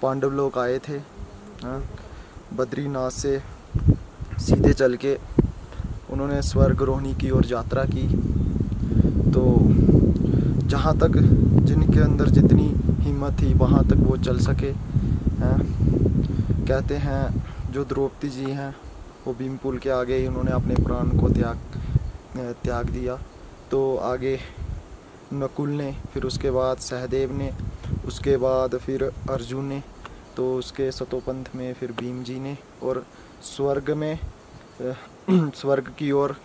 पांडव लोग आए थे, हाँ, बद्रीनाथ से सीधे चल के उन्होंने स्वर्गरोहणी की ओर यात्रा की। तो जहाँ तक जिनके अंदर जितनी हिम्मत थी वहाँ तक वो चल सके हैं। कहते हैं जो द्रौपदी जी हैं वो भीमपुल के आगे ही उन्होंने अपने प्राण को त्याग दिया। तो आगे नकुल ने, फिर उसके बाद सहदेव ने, उसके बाद फिर अर्जुन ने, तो उसके सतोपंथ में फिर भीम जी ने, और स्वर्ग में स्वर्ग की ओर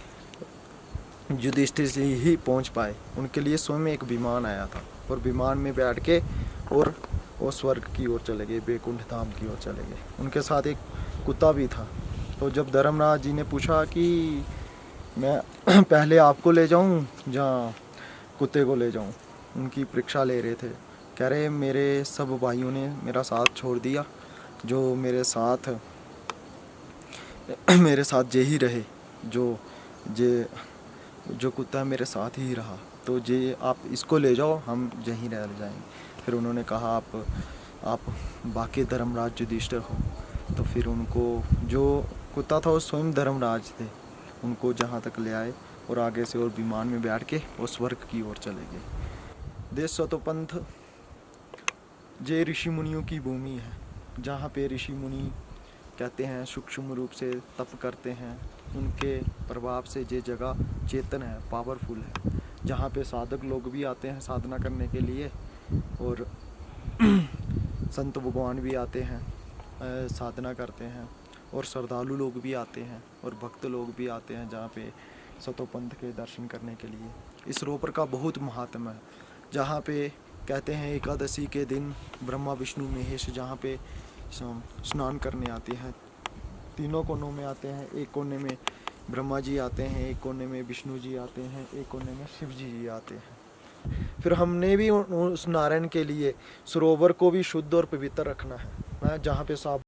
युधिष्ठिर जी ही पहुंच पाए। उनके लिए स्वयं एक विमान आया था और विमान में बैठ के और वो स्वर्ग की ओर चले गए, बैकुंठ धाम की ओर चले गए। उनके साथ एक कुत्ता भी था। तो जब धर्मराज जी ने पूछा कि मैं पहले आपको ले जाऊं या कुत्ते को ले जाऊं, उनकी परीक्षा ले रहे थे। कह रहे मेरे सब भाइयों ने मेरा साथ छोड़ दिया, जो मेरे साथ जे ही रहे, जो कुत्ता मेरे साथ ही रहा, तो जे आप इसको ले जाओ, हम यहीं रह जाएंगे। फिर उन्होंने कहा आप बाकी धर्मराज युधिष्ठिर हो। तो फिर उनको, जो कुत्ता था वो स्वयं धर्मराज थे, उनको जहाँ तक ले आए और आगे से और विमान में बैठ के वो स्वर्ग की ओर चले गए। देश स्वतोपंथ जे ऋषि मुनियों की भूमि है, जहाँ पे ऋषि मुनि कहते हैं सूक्ष्म रूप से तप करते हैं। उनके प्रभाव से ये जगह चेतन है, पावरफुल है, जहाँ पे साधक लोग भी आते हैं साधना करने के लिए, और संत भगवान भी आते हैं, साधना करते हैं, और श्रद्धालु लोग भी आते हैं और भक्त लोग भी आते हैं जहाँ पे सतोपंथ के दर्शन करने के लिए। इस सरोवर का बहुत महात्म है, जहाँ पे कहते हैं एकादशी के दिन ब्रह्मा विष्णु महेश जहाँ पे स्नान करने आते हैं। तीनों कोनों में आते हैं, एक कोने में ब्रह्मा जी आते हैं, एक कोने में विष्णु जी आते हैं, एक कोने में शिव जी आते हैं। फिर हमने भी उस नारायण के लिए सरोवर को भी शुद्ध और पवित्र रखना है, जहाँ पे साफ